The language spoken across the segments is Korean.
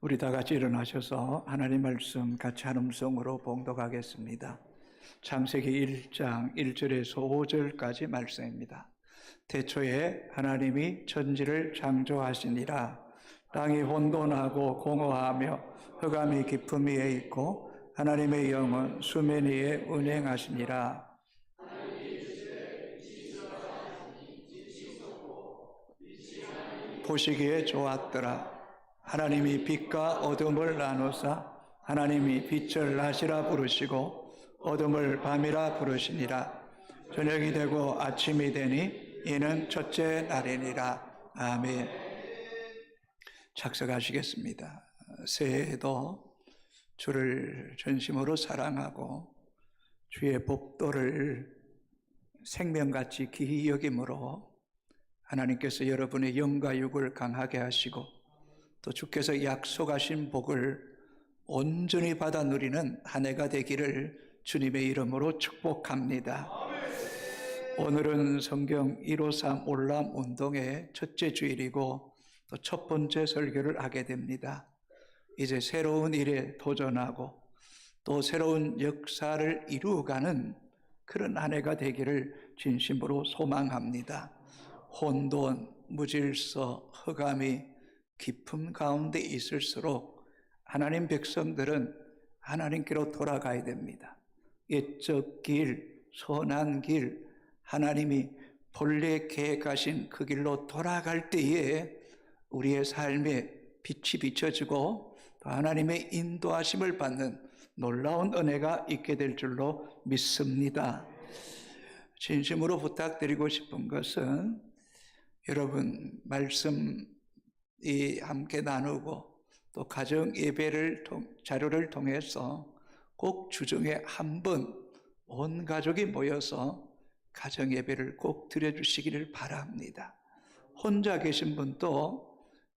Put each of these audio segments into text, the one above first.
우리 다 같이 일어나셔서 하나님 말씀 같이 한 음성으로 봉독하겠습니다. 창세기 1장 1절에서 5절까지 말씀입니다. 태초에 하나님이 천지를 창조하시니라. 땅이 혼돈하고 공허하며 흑암이 깊음 위에 있고 하나님의 영은 수면 위에 운행하시니라. 보시기에 좋았더라. 하나님이 빛과 어둠을 나누사 하나님이 빛을 낮이라 부르시고 어둠을 밤이라 부르시니라. 저녁이 되고 아침이 되니 이는 첫째 날이니라. 아멘. 착석하시겠습니다. 새해에도 주를 전심으로 사랑하고 주의 법도를 생명같이 귀히 여김으로 하나님께서 여러분의 영과 육을 강하게 하시고 또 주께서 약속하신 복을 온전히 받아 누리는 한 해가 되기를 주님의 이름으로 축복합니다. 오늘은 성경 153 올람 운동의 첫째 주일이고 또 첫 번째 설교를 하게 됩니다. 이제 새로운 일에 도전하고 또 새로운 역사를 이루어가는 그런 한 해가 되기를 진심으로 소망합니다. 혼돈, 무질서, 흑암이 깊음 가운데 있을수록 하나님 백성들은 하나님께로 돌아가야 됩니다. 옛적 길, 선한 길, 하나님이 본래 계획하신 그 길로 돌아갈 때에 우리의 삶에 빛이 비춰지고 또 하나님의 인도하심을 받는 놀라운 은혜가 있게 될 줄로 믿습니다. 진심으로 부탁드리고 싶은 것은 여러분 말씀 함께 나누고 또 가정 예배를 자료를 통해서 꼭 주중에 한 번 온 가족이 모여서 가정 예배를 꼭 드려주시기를 바랍니다. 혼자 계신 분도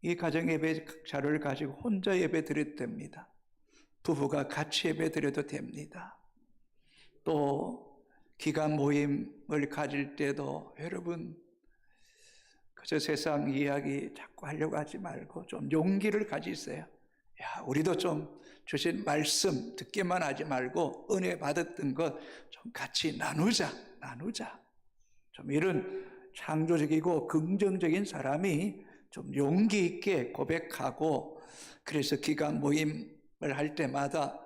이 가정 예배 자료를 가지고 혼자 예배 드려도 됩니다. 부부가 같이 예배 드려도 됩니다. 또 기간 모임을 가질 때도 여러분 그저 세상 이야기 자꾸 하려고 하지 말고 좀 용기를 가지세요. 야, 우리도 좀 주신 말씀 듣기만 하지 말고 은혜 받았던 것 좀 같이 나누자. 좀 이런 창조적이고 긍정적인 사람이 좀 용기 있게 고백하고 그래서 기간 모임을 할 때마다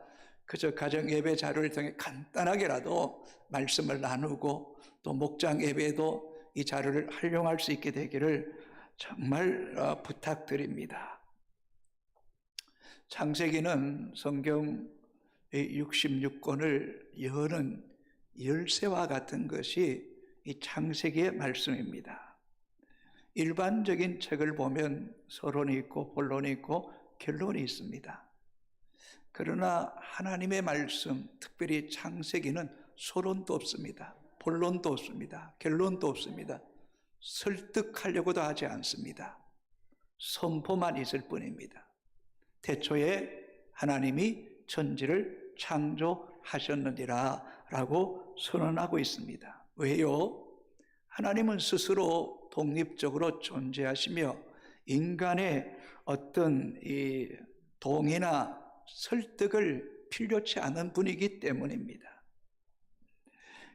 그저 가정 예배 자료를 통해 간단하게라도 말씀을 나누고 또 목장 예배도 이 자료를 활용할 수 있게 되기를 정말 부탁드립니다. 창세기는 성경 66권을 여는 열쇠와 같은 것이 이 창세기의 말씀입니다. 일반적인 책을 보면 서론이 있고 본론이 있고 결론이 있습니다. 그러나 하나님의 말씀, 특별히 창세기는 서론도 없습니다. 본론도 없습니다. 결론도 없습니다. 설득하려고도 하지 않습니다. 선포만 있을 뿐입니다. 태초에 하나님이 천지를 창조하셨느니라 라고 선언하고 있습니다. 왜요? 하나님은 스스로 독립적으로 존재하시며 인간의 어떤 이 동의나 설득을 필요치 않은 분이기 때문입니다.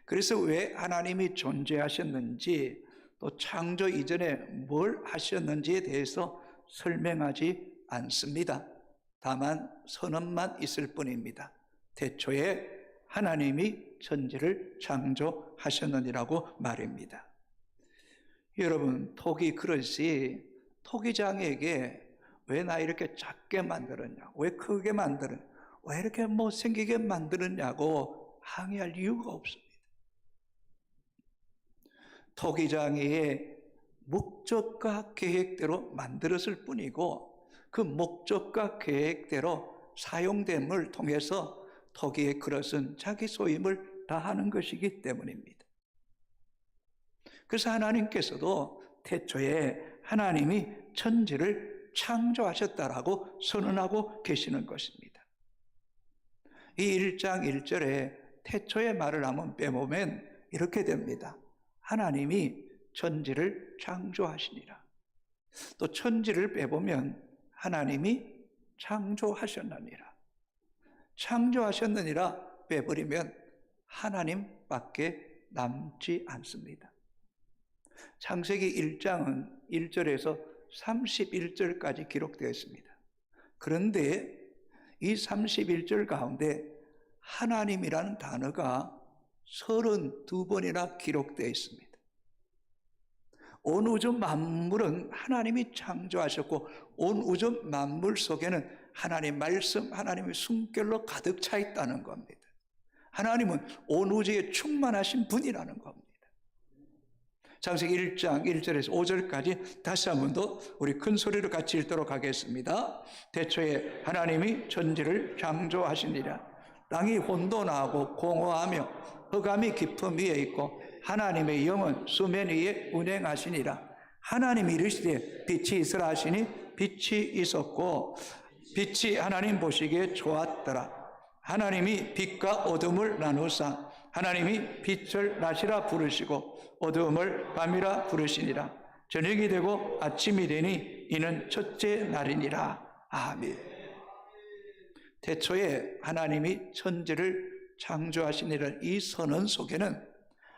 그래서 왜 하나님이 존재하셨는지 또 창조 이전에 뭘 하셨는지에 대해서 설명하지 않습니다. 다만 선언만 있을 뿐입니다. 태초에 하나님이 천지를 창조하셨느니라고 말입니다. 여러분, 토기 그릇이 토기장에게 왜 나 이렇게 작게 만들었냐, 왜 크게 만들었냐, 왜 이렇게 못생기게 만들었냐고 항의할 이유가 없습니다. 토기장의 목적과 계획대로 만들었을 뿐이고 그 목적과 계획대로 사용됨을 통해서 토기의 그릇은 자기 소임을 다하는 것이기 때문입니다. 그래서 하나님께서도 태초에 하나님이 천지를 창조하셨다라고 선언하고 계시는 것입니다. 이 1장 1절에 태초의 말을 한번 빼보면 이렇게 됩니다. 하나님이 천지를 창조하시니라. 또 천지를 빼보면 하나님이 창조하셨느니라. 창조하셨느니라 빼버리면 하나님밖에 남지 않습니다. 창세기 1장은 1절에서 31절까지 기록되어 있습니다. 그런데 이 31절 가운데 하나님이라는 단어가 32번이나 기록되어 있습니다. 온 우주 만물은 하나님이 창조하셨고 온 우주 만물 속에는 하나님의 말씀, 하나님의 숨결로 가득 차 있다는 겁니다. 하나님은 온 우주에 충만하신 분이라는 겁니다. 창세기 1장 1절에서 5절까지 다시 한 번 더 우리 큰 소리로 같이 읽도록 하겠습니다. 태초에 하나님이 천지를 창조하시니라. 땅이 혼돈하고 공허하며 흑암이 깊음 위에 있고 하나님의 영은 수면 위에 운행하시니라. 하나님이 이르시되 빛이 있으라 하시니 빛이 있었고 빛이 하나님 보시기에 좋았더라. 하나님이 빛과 어둠을 나누사 하나님이 빛을 낮이라 부르시고 어두움을 밤이라 부르시니라. 저녁이 되고 아침이 되니 이는 첫째 날이니라. 아멘. 태초에 하나님이 천지를 창조하시니라. 이 선언 속에는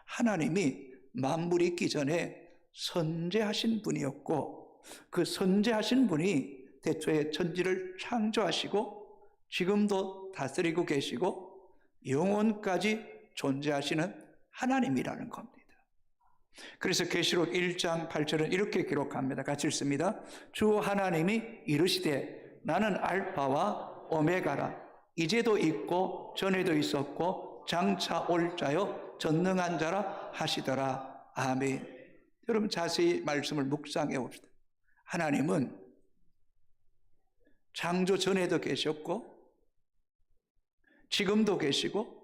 하나님이 만물이 있기 전에 선재하신 분이었고 그 선재하신 분이 태초에 천지를 창조하시고 지금도 다스리고 계시고 영원까지 존재하시는 하나님이라는 겁니다. 그래서 계시록 1장 8절은 이렇게 기록합니다. 같이 읽습니다. 주 하나님이 이르시되 나는 알파와 오메가라. 이제도 있고 전에도 있었고 장차 올 자요 전능한 자라 하시더라. 아멘. 여러분 자세히 말씀을 묵상해 봅시다. 하나님은 창조 전에도 계셨고 지금도 계시고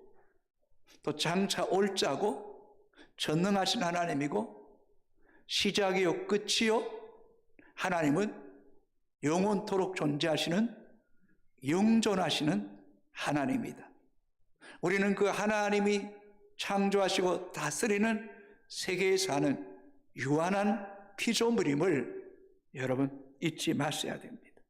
또 장차 올 자고 전능하신 하나님이고 시작이요 끝이요 하나님은 영원토록 존재하시는 영존하시는 하나님이다. 우리는 그 하나님이 창조하시고 다스리는 세계에 사는 유한한 피조물임을 여러분 잊지 마셔야 됩니다.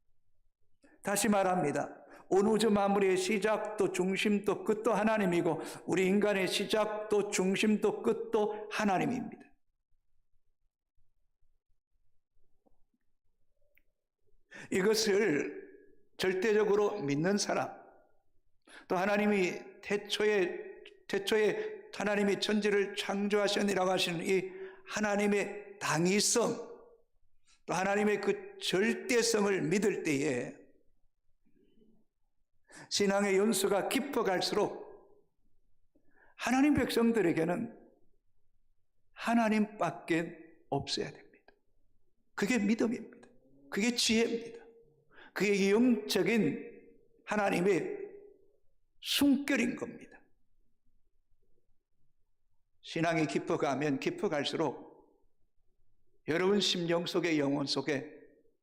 다시 말합니다. 온 우주 만물의 시작도 중심도 끝도 하나님이고 우리 인간의 시작도 중심도 끝도 하나님입니다. 이것을 절대적으로 믿는 사람, 또 하나님이 태초에 하나님이 천지를 창조하셨니라고 하시는 이 하나님의 당위성, 또 하나님의 그 절대성을 믿을 때에 신앙의 연수가 깊어갈수록 하나님 백성들에게는 하나님밖에 없어야 됩니다. 그게 믿음입니다. 그게 지혜입니다. 그게 영적인 하나님의 숨결인 겁니다. 신앙이 깊어가면 깊어갈수록 여러분 심령 속에 영혼 속에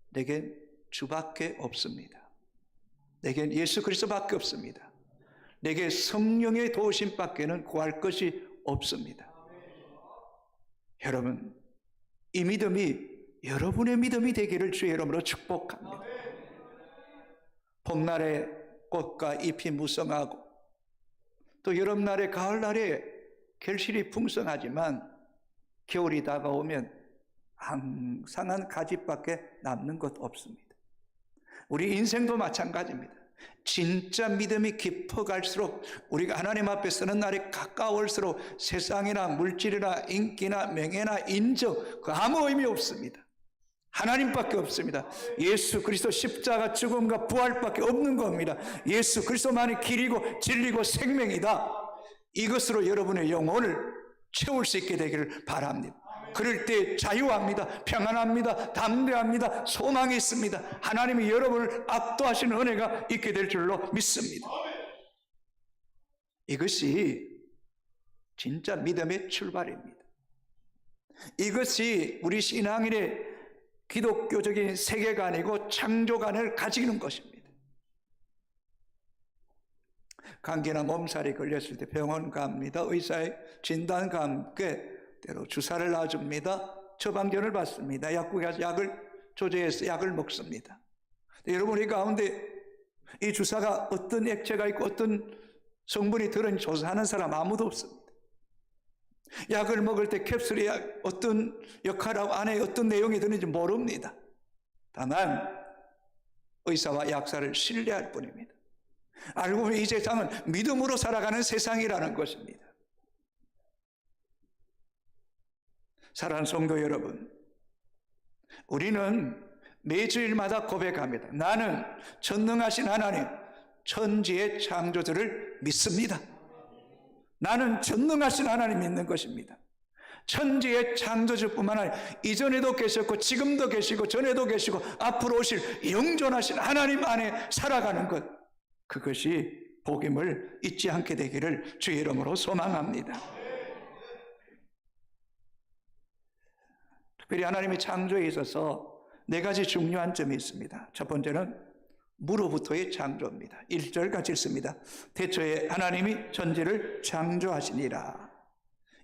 내겐 주밖에 없습니다. 내겐 예수 그리스도밖에 없습니다. 내게 성령의 도우심밖에는 구할 것이 없습니다. 여러분, 이 믿음이 여러분의 믿음이 되기를 주의 이름으로 축복합니다. 봄날에 꽃과 잎이 무성하고 또 여름날에 가을날에 결실이 풍성하지만 겨울이 다가오면 앙상한 가지밖에 남는 것 없습니다. 우리 인생도 마찬가지입니다. 진짜 믿음이 깊어갈수록 우리가 하나님 앞에 서는 날이 가까울수록 세상이나 물질이나 인기나 명예나 인정 그 아무 의미 없습니다. 하나님밖에 없습니다. 예수 그리스도 십자가 죽음과 부활밖에 없는 겁니다. 예수 그리스도만이 길이고 진리고 생명이다. 이것으로 여러분의 영혼을 채울 수 있게 되기를 바랍니다. 그럴 때 자유합니다. 평안합니다. 담대합니다. 소망이 있습니다. 하나님이 여러분을 압도하시는 은혜가 있게 될 줄로 믿습니다. 이것이 진짜 믿음의 출발입니다. 이것이 우리 신앙인의 기독교적인 세계관이고 창조관을 가지는 것입니다. 감기나 몸살이 걸렸을 때 병원 갑니다. 의사의 진단과 함께 때로 주사를 놔줍니다. 처방전을 받습니다. 약국에 가서 약을 조제해서 약을 먹습니다. 여러분 이 가운데 이 주사가 어떤 액체가 있고 어떤 성분이 들은지 조사하는 사람 아무도 없습니다. 약을 먹을 때 캡슐에 어떤 역할하고 안에 어떤 내용이 드는지 모릅니다. 다만 의사와 약사를 신뢰할 뿐입니다. 알고 보면 이 세상은 믿음으로 살아가는 세상이라는 것입니다. 사랑하는 성도 여러분, 우리는 매주일마다 고백합니다. 나는 전능하신 하나님, 천지의 창조주를 믿습니다. 나는 전능하신 하나님 믿는 것입니다. 천지의 창조주뿐만 아니라 이전에도 계셨고 지금도 계시고 전에도 계시고 앞으로 오실 영존하신 하나님 안에 살아가는 것, 그것이 복임을 잊지 않게 되기를 주의 이름으로 소망합니다. 특별히 하나님의 창조에 있어서 네 가지 중요한 점이 있습니다. 첫 번째는 무로부터의 창조입니다. 1절 같이 읽습니다. 태초에 하나님이 천지를 창조하시니라.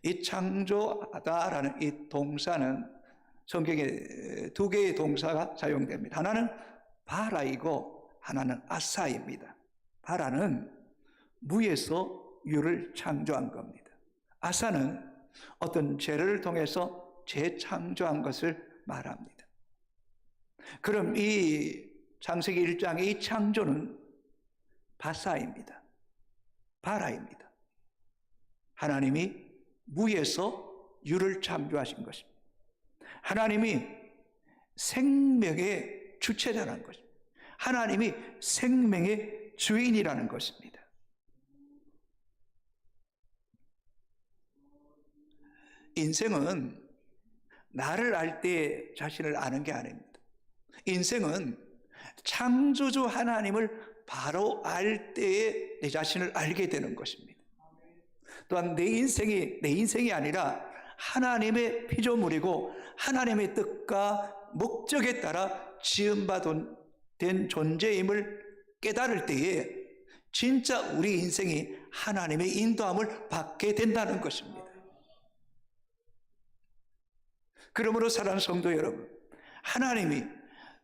이 창조하다라는 이 동사는 성경에 두 개의 동사가 사용됩니다. 하나는 바라이고 하나는 아사입니다. 바라는 무에서 유를 창조한 겁니다. 아사는 어떤 재를 통해서 재창조한 것을 말합니다. 그럼 이 창세기 1장의 이 창조는 바사입니다. 바라입니다. 하나님이 무에서 유를 창조하신 것입니다. 하나님이 생명의 주체자라는 것입니다. 하나님이 생명의 주인이라는 것입니다. 인생은 나를 알 때 자신을 아는 게 아닙니다. 인생은 창조주 하나님을 바로 알 때에 내 자신을 알게 되는 것입니다. 또한 내 인생이 아니라 하나님의 피조물이고 하나님의 뜻과 목적에 따라 지음받은 존재임을 깨달을 때에 진짜 우리 인생이 하나님의 인도함을 받게 된다는 것입니다. 그러므로 사랑하는 성도 여러분, 하나님이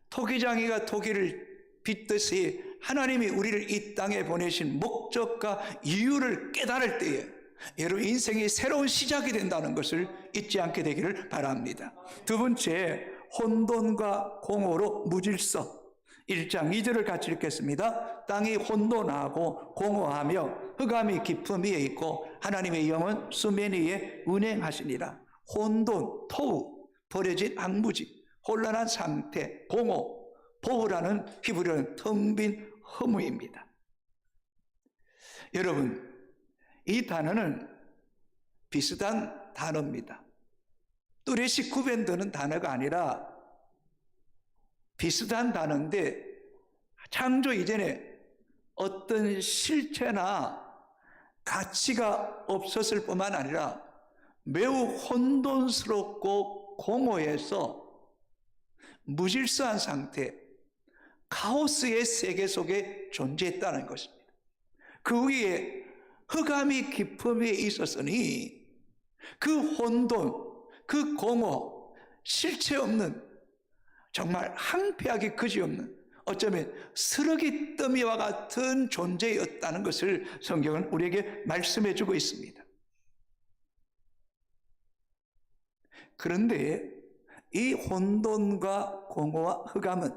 토기장이가 토기를 빚듯이 하나님이 우리를 이 땅에 보내신 목적과 이유를 깨달을 때에 여러분 인생이 새로운 시작이 된다는 것을 잊지 않게 되기를 바랍니다. 두 번째, 혼돈과 공허로 무질서. 1장 2절을 같이 읽겠습니다. 땅이 혼돈하고 공허하며 흑암이 깊음 위에 있고 하나님의 영은 수면 위에 운행하시니라. 혼돈, 토우, 버려진 황무지, 혼란한 상태, 공허, 보호라는 히브리어는 텅 빈 허무입니다. 여러분, 이 단어는 비슷한 단어입니다. 뚜렷이 구별되는 단어가 아니라 비슷한 단어인데 창조 이전에 어떤 실체나 가치가 없었을 뿐만 아니라 매우 혼돈스럽고 공허해서 무질서한 상태, 카오스의 세계 속에 존재했다는 것입니다. 그 위에 흑암이 깊음 위에 있었으니 그 혼돈, 그 공허, 실체 없는, 정말 항폐하기 그지없는, 어쩌면 쓰레기 더미와 같은 존재였다는 것을 성경은 우리에게 말씀해 주고 있습니다. 그런데 이 혼돈과 공허와 흑암은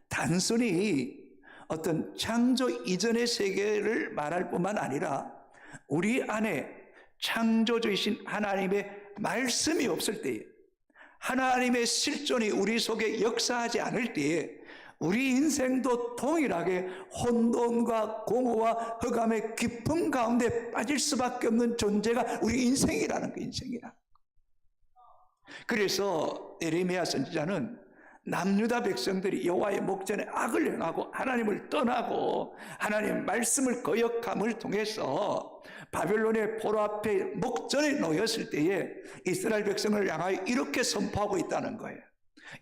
단순히 어떤 창조 이전의 세계를 말할 뿐만 아니라 우리 안에 창조주이신 하나님의 말씀이 없을 때에, 하나님의 실존이 우리 속에 역사하지 않을 때에 우리 인생도 동일하게 혼돈과 공허와 흑암의 깊음 가운데 빠질 수밖에 없는 존재가 우리 인생이라는 거, 인생이라. 그래서 예레미야 선지자는 남유다 백성들이 여호와의 목전에 악을 행하고 하나님을 떠나고 하나님의 말씀을 거역함을 통해서 바벨론의 포로 앞에 목전에 놓였을 때에 이스라엘 백성을 향하여 이렇게 선포하고 있다는 거예요.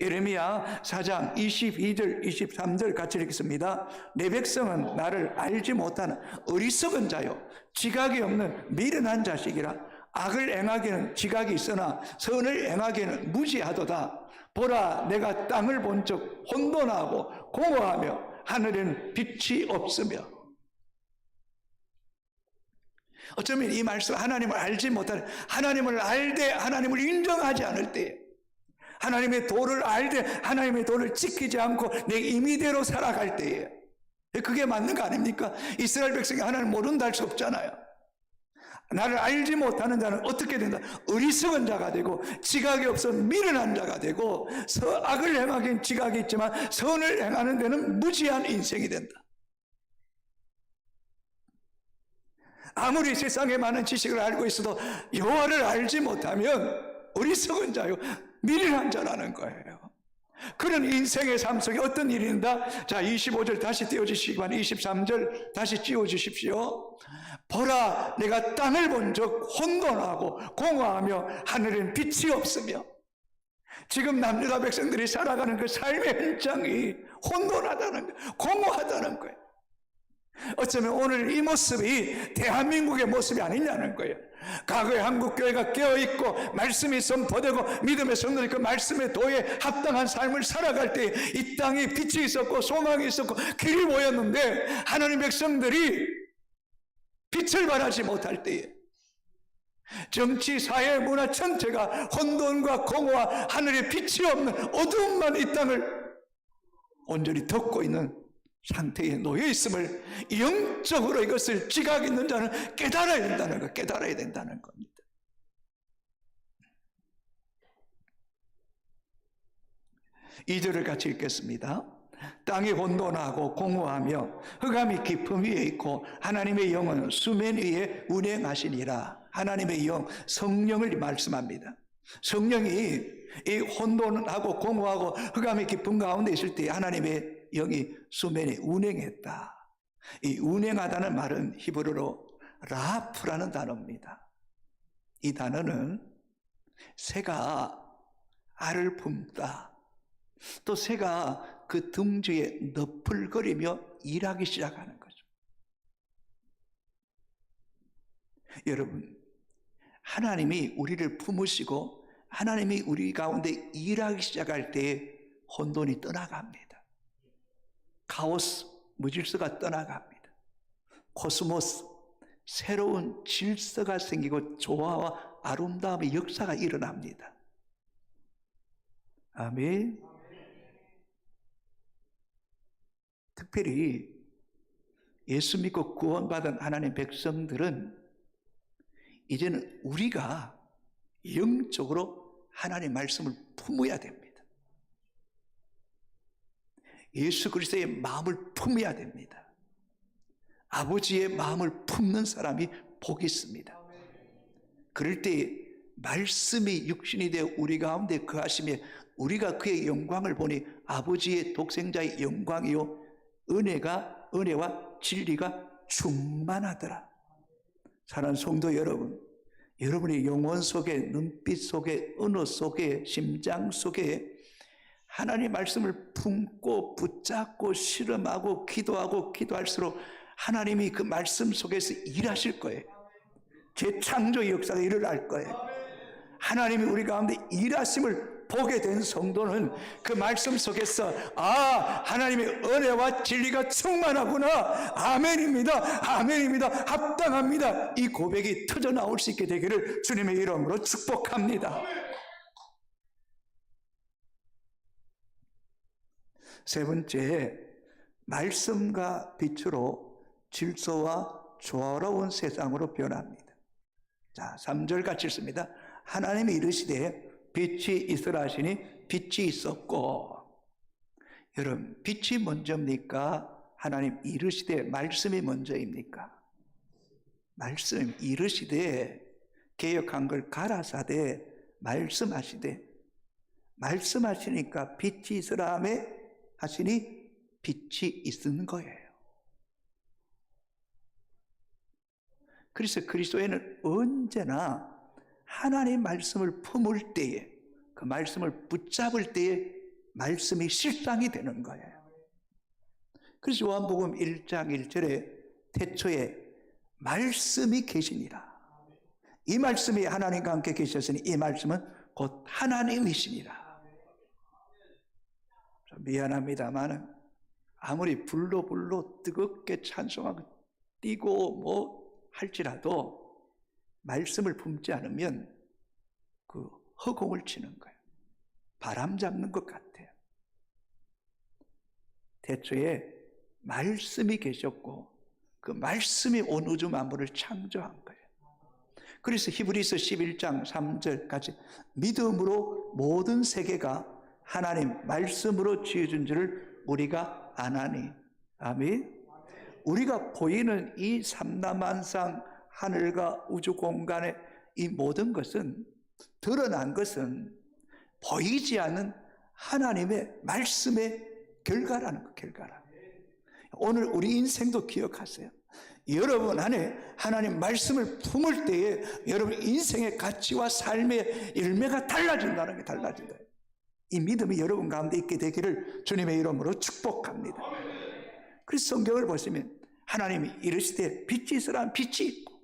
예레미야 4장 22절 23절 같이 읽겠습니다. 내 백성은 나를 알지 못하는 어리석은 자요 지각이 없는 미련한 자식이라. 악을 행하기는 지각이 있으나 선을 행하기는 무지하도다. 보라, 내가 땅을 본 적 혼돈하고 공허하며 하늘에는 빛이 없으며. 어쩌면 이 말씀, 하나님을 알지 못하는, 하나님을 알되 하나님을 인정하지 않을 때, 하나님의 도를 알되 하나님의 도를 지키지 않고 내 임의대로 살아갈 때에, 그게 맞는 거 아닙니까? 이스라엘 백성이 하나님을 모른다 할 수 없잖아요. 나를 알지 못하는 자는 어떻게 된다? 어리석은 자가 되고, 지각이 없어 미련한 자가 되고, 악을 행하기엔 지각이 있지만 선을 행하는 데는 무지한 인생이 된다. 아무리 세상에 많은 지식을 알고 있어도 여호와를 알지 못하면 어리석은 자요, 미련한 자라는 거예요. 그런 인생의 삶 속에 어떤 일이 있는가? 자, 25절 다시 띄워주시기 바랍니다. 23절 다시 띄워주십시오. 보라, 내가 땅을 본 적 혼돈하고 공허하며 하늘엔 빛이 없으며. 지금 남유다 백성들이 살아가는 그 삶의 현장이 혼돈하다는 거예요. 공허하다는 거예요. 어쩌면 오늘 이 모습이 대한민국의 모습이 아니냐는 거예요. 과거에 한국교회가 깨어있고 말씀이 선포되고 믿음의 성도들이 그 말씀의 도에 합당한 삶을 살아갈 때 이 땅에 빛이 있었고 소망이 있었고 길이 보였는데, 하나님 백성들이 빛을 발하지 못할 때에 정치, 사회, 문화 전체가 혼돈과 공허와 하늘에 빛이 없는 어두움만 이 땅을 온전히 덮고 있는 상태에 놓여 있음을, 영적으로 이것을 지각 있는 자는 깨달아야 된다는 거, 깨달아야 된다는 겁니다. 이 절을 같이 읽겠습니다. 땅이 혼돈하고 공허하며 흑암이 깊음 위에 있고 하나님의 영은 수면 위에 운행하시니라. 하나님의 영, 성령을 말씀합니다. 성령이 이 혼돈하고 공허하고 흑암이 깊은 가운데 있을 때 하나님의 영이 수면에 운행했다. 이 운행하다는 말은 히브리어로 라프라는 단어입니다. 이 단어는 새가 알을 품다, 또 새가 그 둥지에 너풀거리며 일하기 시작하는 거죠. 여러분, 하나님이 우리를 품으시고 하나님이 우리 가운데 일하기 시작할 때에 혼돈이 떠나갑니다. 카오스, 무질서가 떠나갑니다. 코스모스, 새로운 질서가 생기고 조화와 아름다움의 역사가 일어납니다. 아멘. 특별히 예수 믿고 구원받은 하나님 백성들은 이제는 우리가 영적으로 하나님의 말씀을 품어야 됩니다. 예수 그리스도의 마음을 품어야 됩니다. 아버지의 마음을 품는 사람이 복이 있습니다. 그럴 때 말씀이 육신이 되어 우리 가운데 거하시며 우리가 그의 영광을 보니 아버지의 독생자의 영광이요 은혜와 진리가 충만하더라. 사랑하는 성도 여러분, 여러분의 영혼 속에, 눈빛 속에, 언어 속에, 심장 속에 하나님의 말씀을 품고 붙잡고 실험하고 기도할수록 하나님이 그 말씀 속에서 일하실 거예요. 재창조의 역사가 일어날 거예요. 하나님이 우리 가운데 일하심을 보게 된 성도는 그 말씀 속에서 하나님의 은혜와 진리가 충만하구나, 아멘입니다, 아멘입니다, 합당합니다, 이 고백이 터져나올 수 있게 되기를 주님의 이름으로 축복합니다. 세 번째, 말씀과 빛으로 질서와 조화로운 세상으로 변합니다. 자, 3절 같이 읽습니다. 하나님이 이르시되 빛이 있으라 하시니 빛이 있었고. 여러분, 빛이 먼저입니까? 하나님 이르시되 말씀이 먼저입니까? 말씀 이르시되, 개역 한글 가라사대 말씀하시되, 말씀하시니까 빛이 있으라 하시니 빛이 있는 거예요. 그래서 그리스도에는 언제나 하나님의 말씀을 품을 때에, 그 말씀을 붙잡을 때에 말씀이 실상이 되는 거예요. 그래서 요한복음 1장 1절에 태초에 말씀이 계시니라. 이 말씀이 하나님과 함께 계셨으니 이 말씀은 곧 하나님이시니라. 미안합니다만 아무리 불로 뜨겁게 찬송하고 뛰고 뭐 할지라도 말씀을 품지 않으면 그 허공을 치는 거예요. 바람 잡는 것 같아요. 태초에 말씀이 계셨고 그 말씀이 온 우주 만물을 창조한 거예요. 그래서 히브리서 11장 3절까지 믿음으로 모든 세계가 하나님 말씀으로 지어준 줄을 우리가 아나니. 아멘. 우리가 보이는 이 삼라만상 하늘과 우주 공간의 이 모든 것은, 드러난 것은 보이지 않는 하나님의 말씀의 결과라는 거, 결과라. 오늘 우리 인생도 기억하세요. 여러분 안에 하나님 말씀을 품을 때에 여러분 인생의 가치와 삶의 열매가 달라진다는 게 달라진다. 이 믿음이 여러분 가운데 있게 되기를 주님의 이름으로 축복합니다. 그래서 성경을 보시면 하나님이 이르시되 빛이 있으라 빛이 있고,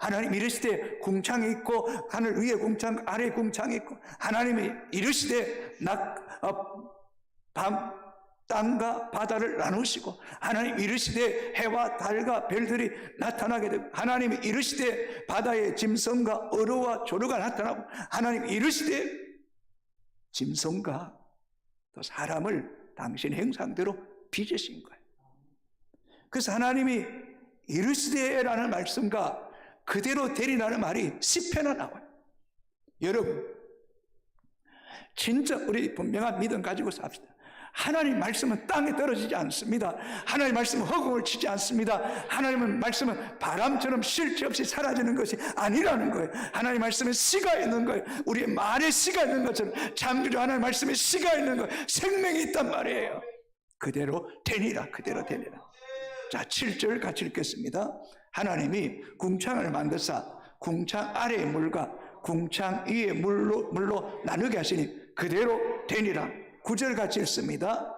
하나님 이르시되 궁창이 있고 하늘 위에 궁창 아래 궁창이 있고, 하나님이 이르시되 밤 땅과 바다를 나누시고, 하나님 이르시되 해와 달과 별들이 나타나게 되고, 하나님이 이르시되 바다에 짐승과 어루와 조류가 나타나고, 하나님 이르시되 짐승과 또 사람을 당신 형상대로 빚으신 거예요. 그래서 하나님이 이르시되라는 말씀과 그대로 되리라는 말이 시편에 나와요. 여러분 진짜 우리 분명한 믿음 가지고 삽시다. 하나님 말씀은 땅에 떨어지지 않습니다. 하나님 말씀은 허공을 치지 않습니다. 하나님 말씀은 바람처럼 쉴 새 없이 사라지는 것이 아니라는 거예요. 하나님 말씀에 씨가 있는 거예요. 우리의 말에 씨가 있는 것처럼 창조주 하나님 말씀에 씨가 있는 거예요. 생명이 있단 말이에요. 그대로 되니라, 그대로 되니라. 자, 7절 같이 읽겠습니다. 하나님이 궁창을 만드사 궁창 아래의 물과 궁창 위의 물로 나누게 하시니 그대로 되니라. 9절 같이 읽습니다.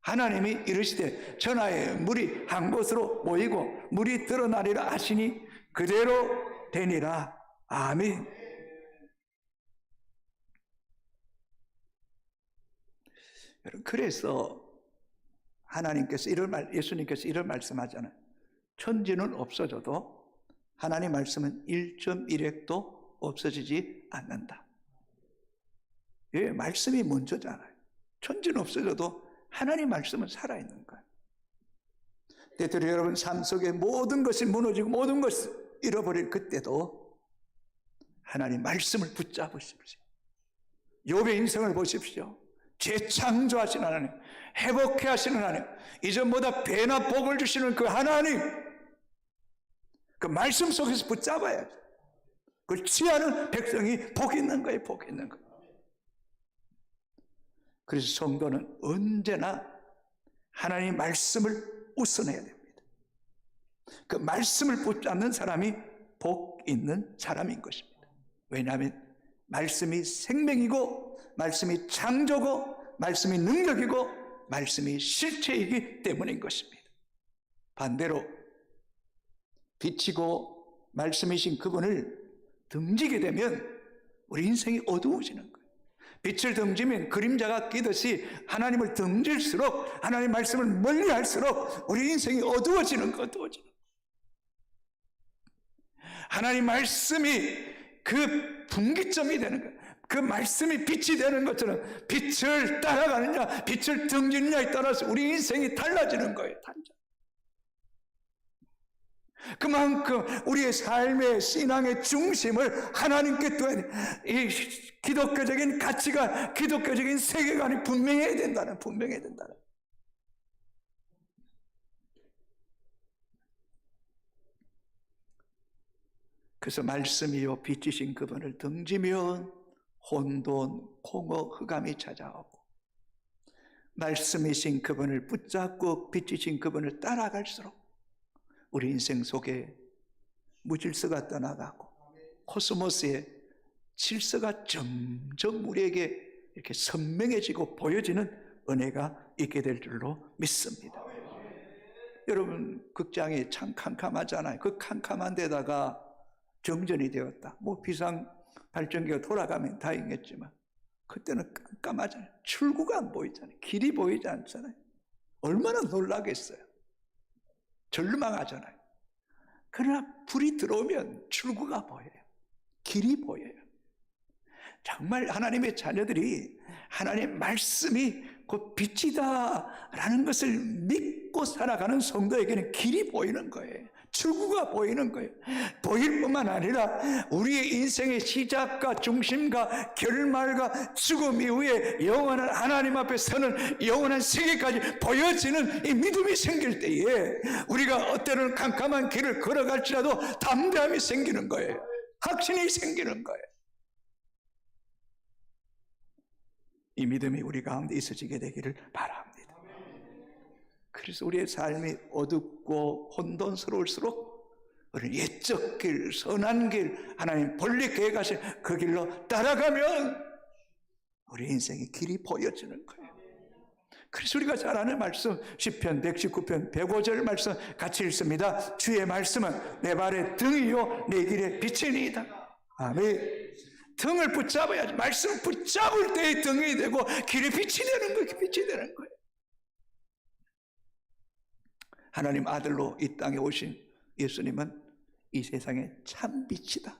하나님이 이르시되 전하에 물이 한 곳으로 모이고 물이 드러나리라 하시니 그대로 되니라. 아멘. 그래서 하나님께서 예수님께서 이런 말씀하잖아요. 천지는 없어져도 하나님 말씀은 1.1핵도 없어지지 않는다. 예, 말씀이 먼저잖아요. 천지는 없어져도 하나님 말씀은 살아있는 거예요. 때때로 여러분 삶 속에 모든 것이 무너지고 모든 것을 잃어버릴 그때도 하나님 말씀을 붙잡으십시오. 욥의 인생을 보십시오. 재창조하시는 하나님, 회복해 하시는 하나님, 이전보다 배나 복을 주시는 그 하나님, 그 말씀 속에서 붙잡아야죠. 그걸 취하는 백성이 복 있는 거예요. 복 있는 거예요. 그래서 성도는 언제나 하나님의 말씀을 우선해야 됩니다. 그 말씀을 붙잡는 사람이 복 있는 사람인 것입니다. 왜냐하면 말씀이 생명이고 말씀이 창조고 말씀이 능력이고 말씀이 실체이기 때문인 것입니다. 반대로 빛이고 말씀이신 그분을 등지게 되면 우리 인생이 어두워지는 거예요. 빛을 등지면 그림자가 끼듯이 하나님을 등질수록, 하나님 말씀을 멀리 할수록 우리 인생이 어두워지는 거, 어두워지는 거. 하나님 말씀이 그 분기점이 되는 거예요. 그 말씀이 빛이 되는 것처럼 빛을 따라가느냐 빛을 등지느냐에 따라서 우리 인생이 달라지는 거예요. 그만큼 우리의 삶의 신앙의 중심을 하나님께 둬야 돼. 이 기독교적인 가치가, 기독교적인 세계관이 분명해야 된다는, 분명해야 된다는. 그래서 말씀이요 빛이신 그분을 등지면 혼돈, 공허, 흑암이 찾아오고, 말씀이신 그분을 붙잡고 빛이신 그분을 따라갈수록 우리 인생 속에 무질서가 떠나가고 코스모스의 질서가 점점 우리에게 이렇게 선명해지고 보여지는 은혜가 있게 될 줄로 믿습니다. 여러분 극장이 참 캄캄하잖아요. 그 캄캄한 데다가 정전이 되었다. 뭐 비상 발전기가 돌아가면 다행이겠지만 그때는 깜깜하잖아요. 출구가 안 보이잖아요. 길이 보이지 않잖아요. 얼마나 놀라겠어요. 절망하잖아요. 그러나 불이 들어오면 출구가 보여요. 길이 보여요. 정말 하나님의 자녀들이 하나님의 말씀이 곧 빛이다라는 것을 믿고 살아가는 성도에게는 길이 보이는 거예요. 출구가 보이는 거예요. 보일 뿐만 아니라 우리의 인생의 시작과 중심과 결말과 죽음 이후에 영원한 하나님 앞에 서는 영원한 세계까지 보여지는 이 믿음이 생길 때에 우리가 어때는 캄캄한 길을 걸어갈지라도 담대함이 생기는 거예요. 확신이 생기는 거예요. 이 믿음이 우리 가운데 있어지게 되기를 바랍니다. 그래서 우리의 삶이 어둡고 혼돈스러울수록 우리는 옛적 길, 선한 길, 하나님 본래 계획하신 그 길로 따라가면 우리 인생의 길이 보여지는 거예요. 그래서 우리가 잘 아는 말씀 시편 119편 105절 말씀 같이 읽습니다. 주의 말씀은 내 발의 등이요 내 길의 빛이니이다. 아멘. 등을 붙잡아야지. 말씀을 붙잡을 때의 등이 되고 길의 빛이 되는 거예요. 빛이 되는 거예요. 하나님 아들로 이 땅에 오신 예수님은 이 세상의 참 빛이다.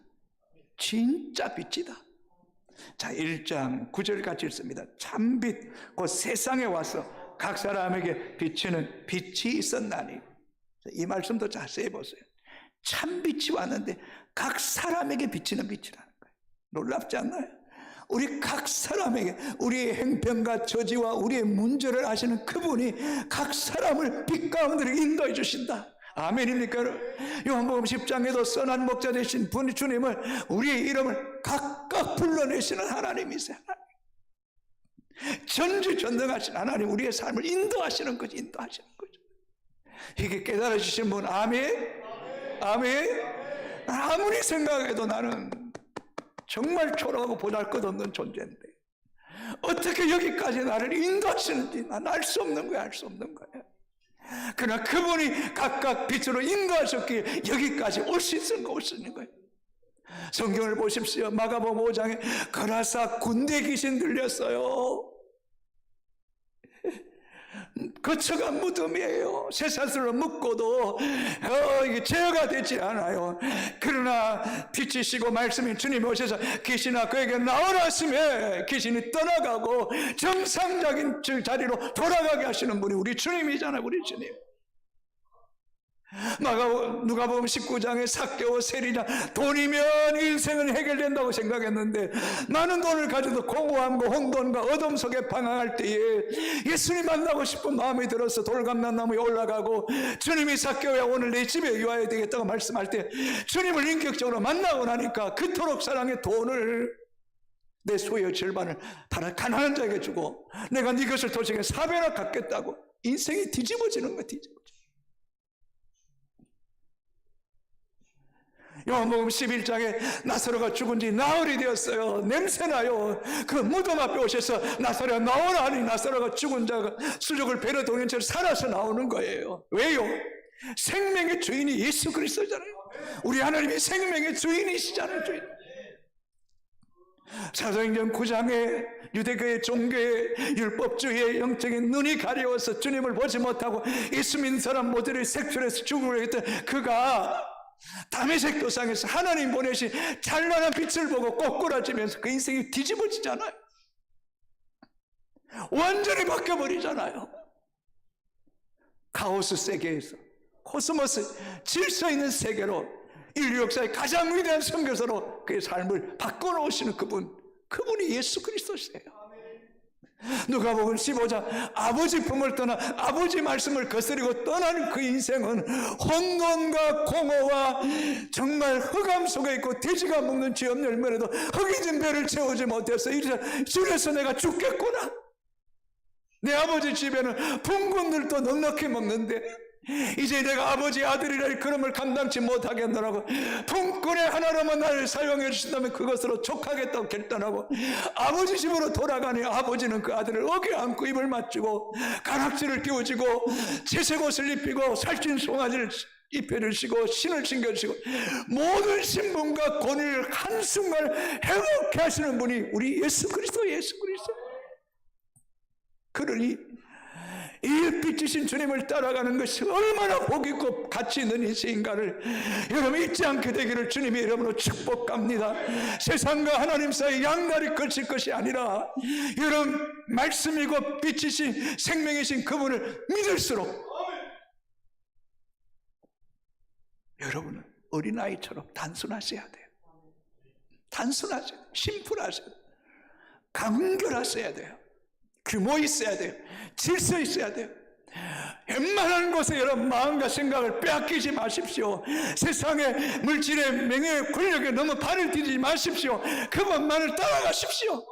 진짜 빛이다. 자, 1장 9절 같이 읽습니다. 참빛 곧 세상에 와서 각 사람에게 비치는 빛이 있었나니. 이 말씀도 자세히 보세요. 참빛이 왔는데 각 사람에게 비치는 빛이라는 거예요. 놀랍지 않나요? 우리 각 사람에게 우리의 행편과 처지와 우리의 문제를 아시는 그분이 각 사람을 빛 가운데로 인도해 주신다. 아멘입니까? 요한복음 10장에도 선한 목자 되신 분 주님을 우리의 이름을 각각 불러내시는 하나님이세요. 전지전능하신 하나님, 우리의 삶을 인도하시는 거죠. 인도하시는 거죠. 이게 깨달아주신 분, 아멘? 아멘? 아무리 생각해도 나는 정말 초라하고 보잘것없는 존재인데 어떻게 여기까지 나를 인도하시는지 난 알 수 없는 거야. 알 수 없는 거야. 그러나 그분이 각각 빛으로 인도하셨기에 여기까지 올 수 있는 거예요. 성경을 보십시오. 마가복음 5장에 거라사 군대 귀신 들렸어요. 거처가 무덤이에요. 쇠사슬로 묶고도 이게 제어가 되지 않아요. 그러나 빛이시고 말씀인 주님이 오셔서 귀신아 그에게 나오라 하시면 귀신이 떠나가고 정상적인 자리로 돌아가게 하시는 분이 우리 주님이잖아요. 우리 주님. 누가복음 19장에 삭개오 세리자, 돈이면 인생은 해결된다고 생각했는데 많은 돈을 가져도 공허함과 혼돈과 어둠 속에 방황할 때에 예수님 만나고 싶은 마음이 들어서 돌감람나무에 올라가고 주님이 삭개오야 오늘 내 집에 유하여야 되겠다고 말씀할 때 주님을 인격적으로 만나고 나니까 그토록 사랑의 돈을 내 소유의 절반을 다른 가난한 자에게 주고 내가 네 것을 도중에 4배나 갚겠다고 인생이 뒤집어지는 거야. 뒤집어져. 요한복음 11장에 나사로가 죽은 지 나흘이 되었어요. 냄새나요. 그 무덤 앞에 오셔서 나사로야 나오라 하니 나사로가 죽은 자가 수족을 배로 동인 채로 살아서 나오는 거예요. 왜요? 생명의 주인이 예수 그리스도잖아요. 우리 하나님이 생명의 주인이시잖아요. 주인. 사도행전 9장에 유대교의 종교의 율법주의의 영적인 눈이 가려워서 주님을 보지 못하고 예수 믿는 사람 모두를 색출해서 죽으려 했던 그가 다메섹 도상에서 하나님 보내신 찬란한 빛을 보고 꼬꾸라지면서 그 인생이 뒤집어지잖아요. 완전히 바뀌어버리잖아요. 카오스 세계에서 코스모스 질서 있는 세계로 인류 역사의 가장 위대한 선교사로 그의 삶을 바꿔놓으시는 그분이 예수 그리스도시에요. 누가복음 15장 아버지 품을 떠나 아버지 말씀을 거스리고 떠나는 그 인생은 혼돈과 공허와 정말 흑암 속에 있고 돼지가 먹는 쥐 없는 열매라도 흑이진 배를 채우지 못해서 이래서 내가 죽겠구나. 내 아버지 집에는 분군들도 넉넉히 먹는데 이제 내가 아버지 아들이라 그름을 감당치 못하겠노라고 품꾼의 하나로만 나를 사용해 주신다면 그것으로 족하겠다고 결단하고 아버지 집으로 돌아가니 아버지는 그 아들을 어깨에 안고 입을 맞추고 가락지를 끼워주고 채색 옷을 입히고 살찐 송아지를 입혀를 시고 신을 신겨주시고 모든 신분과 권위를 한순간을 해롭게 하시는 분이 우리 예수 그리스도. 그러니 이 빛이신 주님을 따라가는 것이 얼마나 복 있고 가치 있는 인생인가를 여러분 잊지 않게 되기를 주님의 이름으로 축복합니다. 세상과 하나님 사이 양날이 걸칠 것이 아니라 여러분 말씀이고 빛이신 생명이신 그분을 믿을수록 여러분은 어린아이처럼 단순하셔야 돼요. 단순하셔야 돼요. 심플하셔야 돼요. 간결하셔야 돼요. 규모 있어야 돼요. 질서 있어야 돼요. 웬만한 곳에 여러분 마음과 생각을 빼앗기지 마십시오. 세상의 물질의 명예의 권력에 너무 발을 디디지 마십시오. 그것만을 따라가십시오.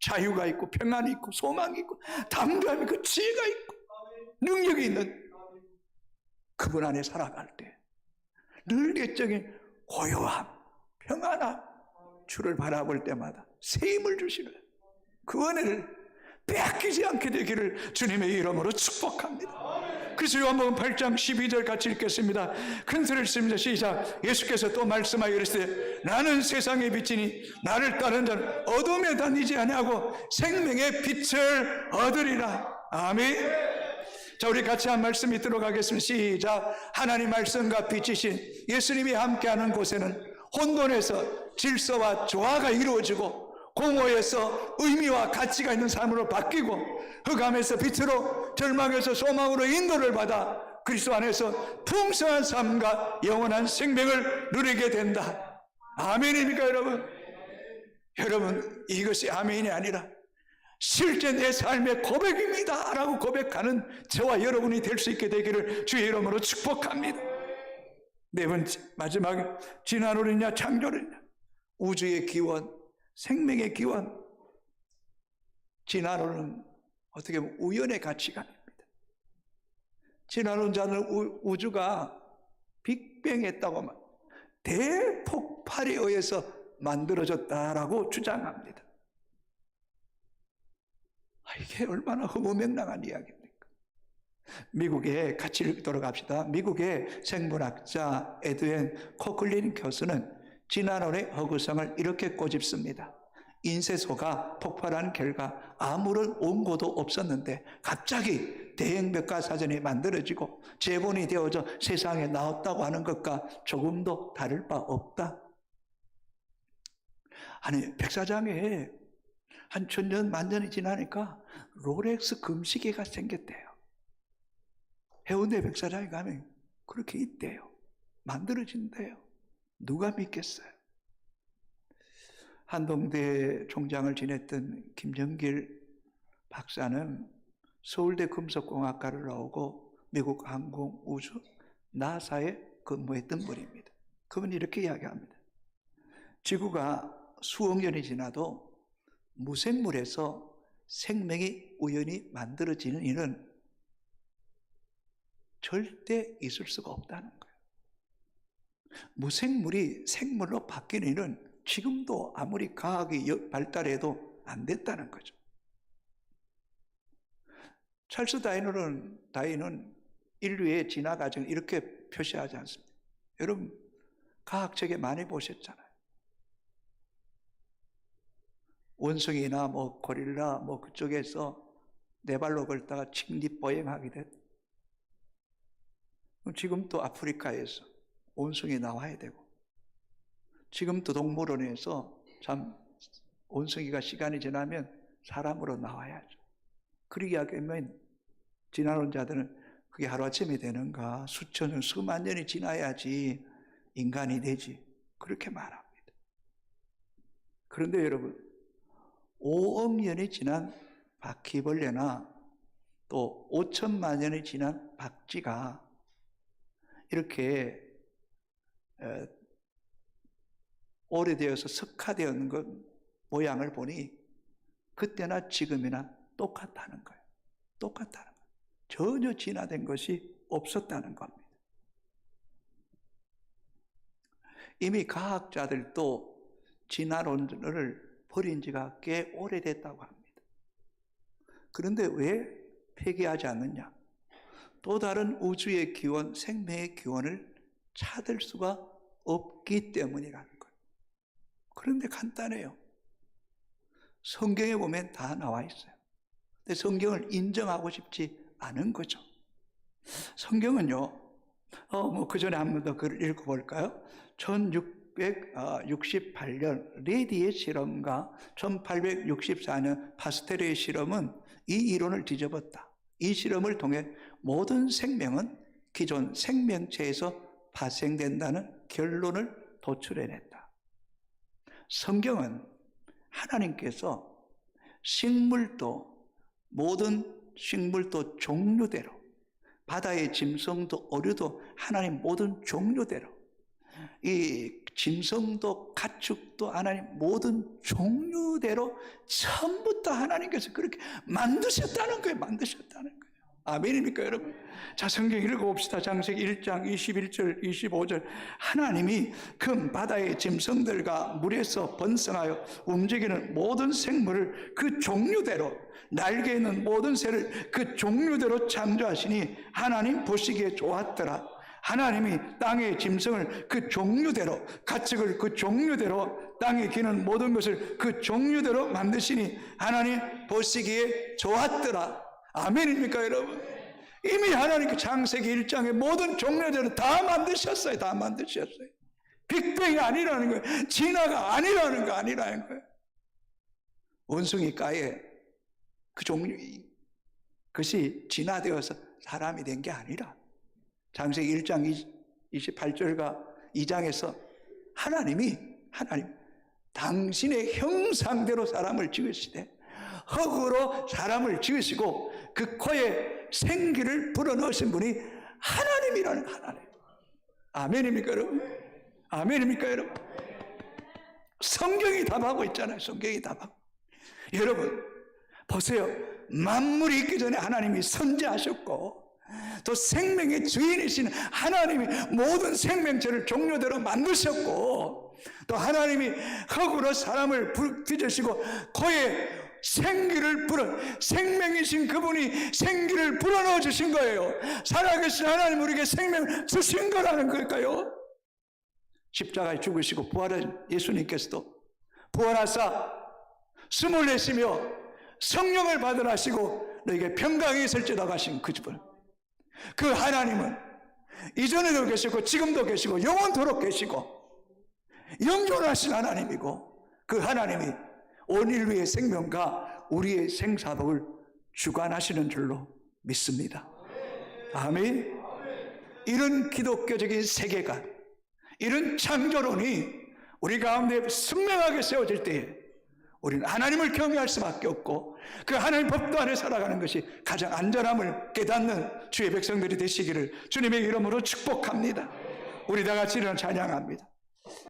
자유가 있고 평안이 있고 소망이 있고 담대함이 있고 지혜가 있고 능력이 있는 그분 안에 살아갈 때 늘 내적인 고요함, 평안함, 주를 바라볼 때마다 새 힘을 주시는 그 은혜를 빼앗기지 않게 되기를 주님의 이름으로 축복합니다. 그래서 요한복음 8장 12절 같이 읽겠습니다. 큰 소리를 씁니다. 시작. 예수께서 또 말씀하여 이르시되 나는 세상의 빛이니 나를 따르는 자는 어둠에 다니지 아니하고 생명의 빛을 얻으리라. 아멘. 자, 우리 같이 한 말씀 있도록 하겠습니다. 시작. 하나님 말씀과 빛이신 예수님이 함께하는 곳에는 혼돈에서 질서와 조화가 이루어지고 공허에서 의미와 가치가 있는 삶으로 바뀌고 흑암에서 빛으로 절망에서 소망으로 인도를 받아 그리스도 안에서 풍성한 삶과 영원한 생명을 누리게 된다. 아멘입니까 여러분? 여러분 이것이 아멘이 아니라 실제 내 삶의 고백입니다 라고 고백하는 저와 여러분이 될 수 있게 되기를 주의 이름으로 축복합니다. 네 번째 마지막에 진화론이냐 창조론이냐 우주의 기원 생명의 기원. 진화론은 어떻게 보면 우연의 가치관입니다. 진화론자는 우주가 빅뱅했다고 대폭발에 의해서 만들어졌다라고 주장합니다. 이게 얼마나 허무맹랑한 이야기입니까? 미국에 같이 읽도록 합시다. 미국의 생물학자 에드윈 코클린 교수는 진화론의 허구성을 이렇게 꼬집습니다. 인쇄소가 폭발한 결과 아무런 원고도 없었는데 갑자기 대형백과사전이 만들어지고 제본이 되어져 세상에 나왔다고 하는 것과 조금도 다를 바 없다. 아니 백사장에 한 1000년 만년이 지나니까 롤렉스 금시계가 생겼대요. 해운대 백사장에 가면 그렇게 있대요. 만들어진대요. 누가 믿겠어요? 한동대 총장을 지냈던 김정길 박사는 서울대 금속공학과를 나오고 미국 항공우주 나사에 근무했던 분입니다. 그분이 이렇게 이야기합니다. 지구가 수억 년이 지나도 무생물에서 생명이 우연히 만들어지는 일은 절대 있을 수가 없다는 거예요. 무생물이 생물로 바뀌는 일은 지금도 아무리 과학이 발달해도 안 됐다는 거죠. 찰스 다윈은 인류의 진화 과정을 이렇게 표시하지 않습니다. 여러분 과학책에 많이 보셨잖아요. 원숭이나 고릴라 그쪽에서 네 발로 걷다가 직립보행하게 됐. 지금 또 아프리카에서 원숭이 나와야 되고 지금 또 동물원에서 참 원숭이가 시간이 지나면 사람으로 나와야죠. 그렇게 이야기하면 진화론자들은 그게 하루아침에 되는가 수천 년 수만 년이 지나야지 인간이 되지 그렇게 말합니다. 그런데 여러분 5억 년이 지난 바퀴벌레나 또 5천만 년이 지난 박쥐가 이렇게 오래되어서 석화되었는 것 모양을 보니 그때나 지금이나 똑같다는 거예요. 똑같다는 거예요. 전혀 진화된 것이 없었다는 겁니다. 이미 과학자들도 진화론을 버린 지가 꽤 오래됐다고 합니다. 그런데 왜 폐기하지 않느냐? 또 다른 우주의 기원, 생명의 기원을 찾을 수가 없기 때문이라는 거예요. 그런데 간단해요. 성경에 보면 다 나와 있어요. 근데 성경을 인정하고 싶지 않은 거죠. 성경은요, 그 전에 한 번 더 글을 읽어볼까요? 1668년 레디의 실험과 1864년 파스텔의 실험은 이 이론을 뒤집었다. 이 실험을 통해 모든 생명은 기존 생명체에서 발생된다는 결론을 도출해냈다. 성경은 하나님께서 모든 식물도 종류대로, 바다의 짐승도 어류도 하나님 모든 종류대로, 이 짐승도 가축도 하나님 모든 종류대로 처음부터 하나님께서 그렇게 만드셨다는 거예요. 아멘입니까, 여러분? 자, 성경 읽어봅시다. 창세기 1장 21절 25절. 하나님이 큰 바다의 짐승들과 물에서 번성하여 움직이는 모든 생물을 그 종류대로, 날개 있는 모든 새를 그 종류대로 창조하시니 하나님 보시기에 좋았더라. 하나님이 땅의 짐승을 그 종류대로, 가축을 그 종류대로, 땅에 기는 모든 것을 그 종류대로 만드시니 하나님 보시기에 좋았더라. 아멘입니까, 여러분? 이미 하나님께 창세기 1장의 모든 종류대로 다 만드셨어요. 빅뱅이 아니라는 거예요. 진화가 아니라는 거예요. 원숭이 가에 그 종류, 그것이 진화되어서 사람이 된 게 아니라, 창세기 1장 28절과 2장에서 하나님 당신의 형상대로 사람을 지으시되 흙으로 사람을 지으시고 그 코에 생기를 불어넣으신 분이 하나님이라는 하나님. 아멘입니까, 여러분? 성경이 답하고 있잖아요. 성경이 답하고. 여러분 보세요. 만물이 있기 전에 하나님이 선지하셨고, 또 생명의 주인이신 하나님이 모든 생명체를 종류대로 만드셨고, 또 하나님이 흙으로 사람을 빚으시고 코에 생명이신 그분이 생기를 불어넣어 주신 거예요. 살아계신 하나님 우리에게 생명을 주신 거라는 걸까요? 십자가에 죽으시고 부활한 예수님께서도 부활하사 숨을 내쉬며 성령을 받으라 하시고 너에게 평강이 있을지라고 하신 그 분, 그 하나님은 이전에도 계시고 지금도 계시고 영원토록 계시고 영존하신 하나님이고, 그 하나님이 온 인류의 생명과 우리의 생사복을 주관하시는 줄로 믿습니다. 아멘. 이런 기독교적인 세계관, 이런 창조론이 우리 가운데 선명하게 세워질 때에 우리는 하나님을 경외할 수밖에 없고, 그 하나님 법도 안에 살아가는 것이 가장 안전함을 깨닫는 주의 백성들이 되시기를 주님의 이름으로 축복합니다. 우리 다 같이 일어나 찬양합니다.